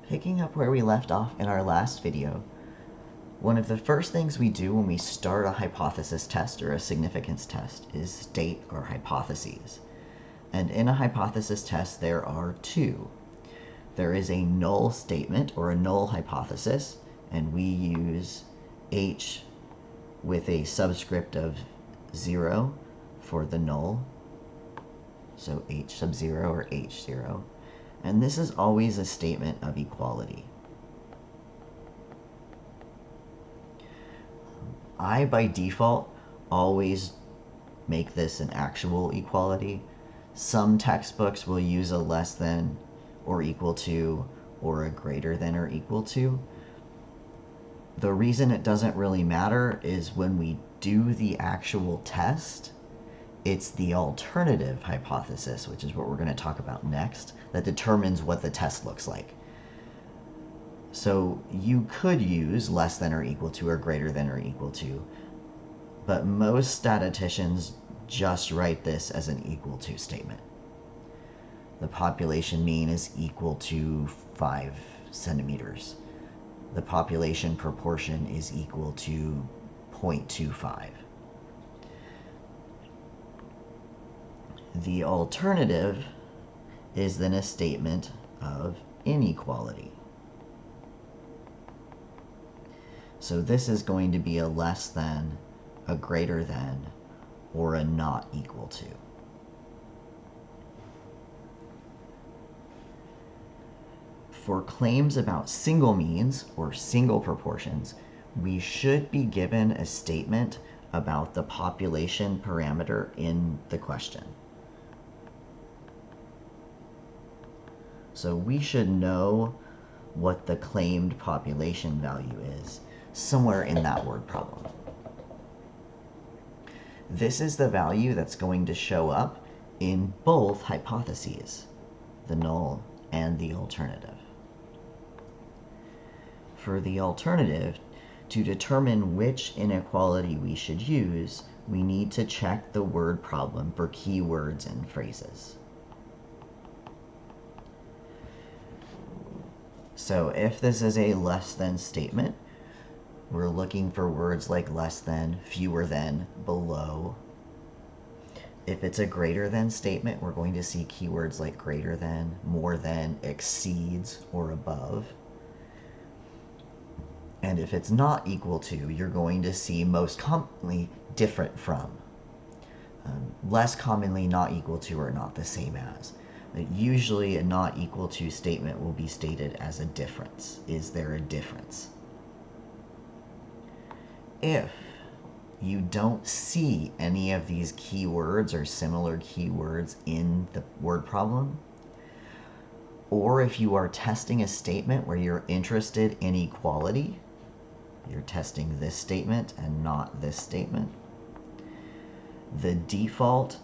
Picking up where we left off in our last video, one of the first things we do when we start a hypothesis test or a significance test is state our hypotheses. And in a hypothesis test, there are two. There is a null statement or a null hypothesis, and we use H with a subscript of 0 for the null, so H sub 0 or H0. And this is always a statement of equality. I, by default, always make this an actual equality. Some textbooks will use a less than or equal to or a greater than or equal to. The reason it doesn't really matter is when we do the actual test, it's the alternative hypothesis, which is what we're going to talk about next, that determines what the test looks like. So you could use less than or equal to or greater than or equal to, but most statisticians just write this as an equal to statement. The population mean is equal to 5 centimeters. The population proportion is equal to 0.25. The alternative is then a statement of inequality. So this is going to be a less than, a greater than, or a not equal to. For claims about single means or single proportions, we should be given a statement about the population parameter in the question. So we should know what the claimed population value is somewhere in that word problem. This is the value that's going to show up in both hypotheses, the null and the alternative. For the alternative, to determine which inequality we should use, we need to check the word problem for keywords and phrases. So if this is a less than statement, we're looking for words like less than, fewer than, below. If it's a greater than statement, we're going to see keywords like greater than, more than, exceeds, or above. And if it's not equal to, you're going to see most commonly different from. Less commonly not equal to or not the same as. But usually a not equal to statement will be stated as a difference. Is there a difference? If you don't see any of these keywords or similar keywords in the word problem, or if you are testing a statement where you're interested in equality, you're testing this statement and not this statement, the default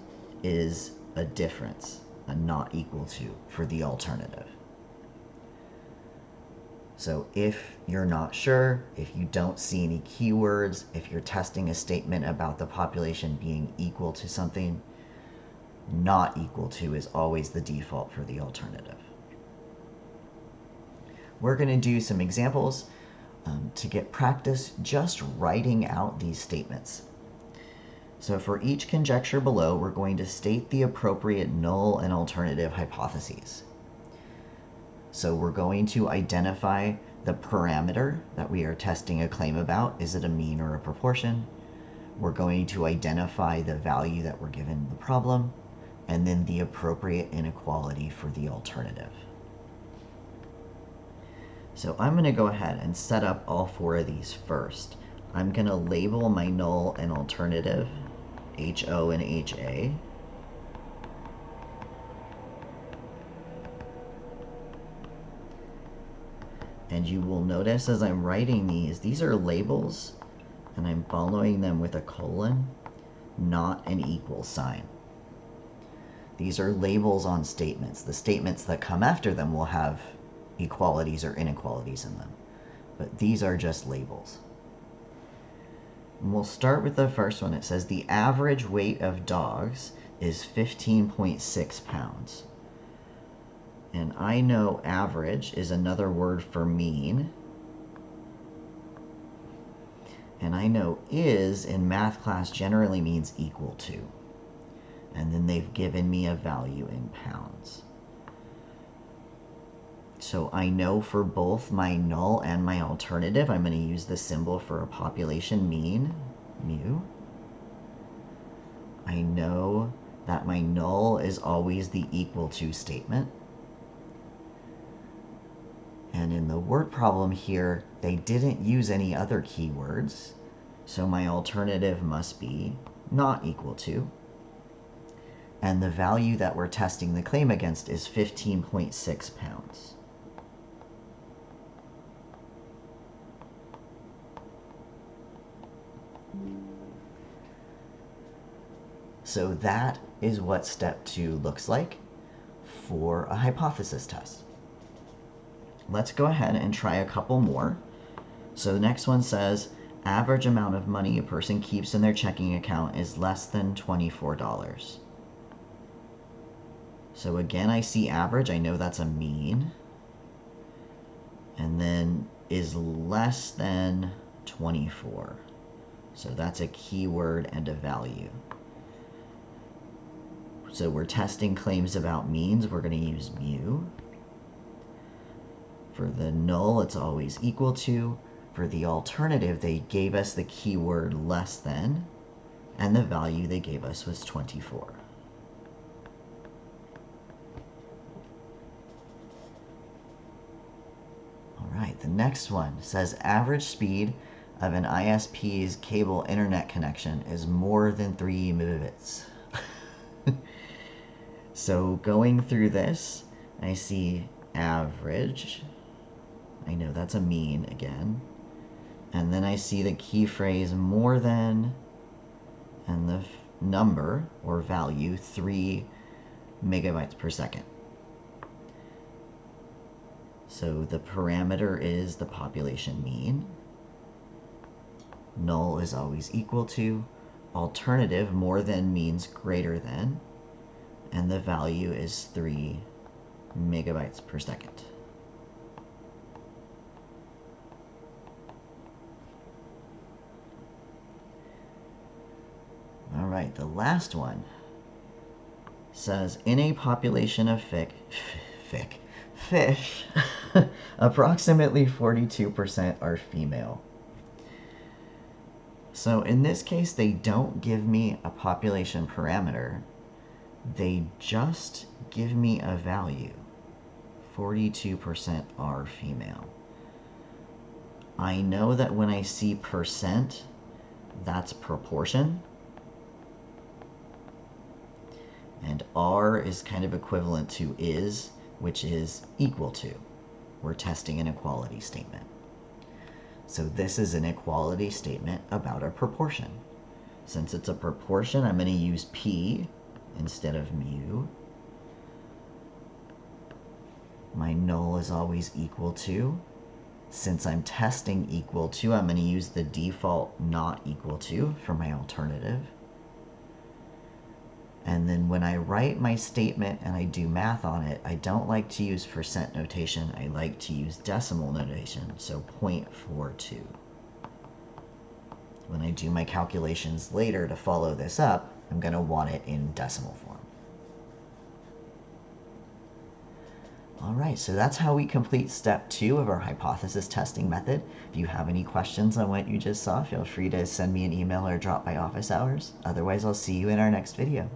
is a difference, a not equal to, for the alternative. So if you're not sure, if you don't see any keywords, if you're testing a statement about the population being equal to something, not equal to is always the default for the alternative. We're going to do some examples to get practice just writing out these statements. So for each conjecture below, we're going to state the appropriate null and alternative hypotheses. So we're going to identify the parameter that we are testing a claim about. Is it a mean or a proportion? We're going to identify the value that we're given the problem, and then the appropriate inequality for the alternative. So I'm going to go ahead and set up all 4 of these first. I'm going to label my null and alternative HO and HA. And you will notice as I'm writing these are labels, and I'm following them with a colon, not an equal sign. These are labels on statements. The statements that come after them will have equalities or inequalities in them, but these are just labels. And we'll start with the first one. It says the average weight of dogs is 15.6 pounds. And I know average is another word for mean. And I know is in math class generally means equal to. And then they've given me a value in pounds. So I know for both my null and my alternative, I'm going to use the symbol for a population mean, mu. I know that my null is always the equal to statement. And in the word problem here, they didn't use any other keywords, so my alternative must be not equal to. And the value that we're testing the claim against is 15.6 pounds. So that is what step 2 looks like for a hypothesis test. Let's go ahead and try a couple more. So the next one says, average amount of money a person keeps in their checking account is less than $24. So again, I see average, I know that's a mean. And then is less than 24. So that's a keyword and a value. So we're testing claims about means, we're going to use mu. For the null, it's always equal to. For the alternative, they gave us the keyword less than, and the value they gave us was 24. All right, the next one says average speed of an ISP's cable internet connection is more than 3 megabits. So going through this, I see average. I know that's a mean again. And then I see the key phrase more than, and the number or value 3 megabytes per second. So the parameter is the population mean. Null is always equal to. Alternative, more than means greater than. And the value is 3 megabytes per second. All right, the last one says, in a population of fish, approximately 42% are female. So in this case, they don't give me a population parameter. They just give me a value. 42% are female. I know that when I see percent, that's proportion. And R is kind of equivalent to is, which is equal to. We're testing an equality statement. So this is an equality statement about a proportion. Since it's a proportion, I'm going to use P instead of mu. My null is always equal to. Since I'm testing equal to, I'm going to use the default not equal to for my alternative. And then when I write my statement and I do math on it, I don't like to use percent notation. I like to use decimal notation, so 0.42. When I do my calculations later to follow this up, I'm going to want it in decimal form. All right, so that's how we complete step 2 of our hypothesis testing method. If you have any questions on what you just saw, feel free to send me an email or drop by office hours. Otherwise, I'll see you in our next video.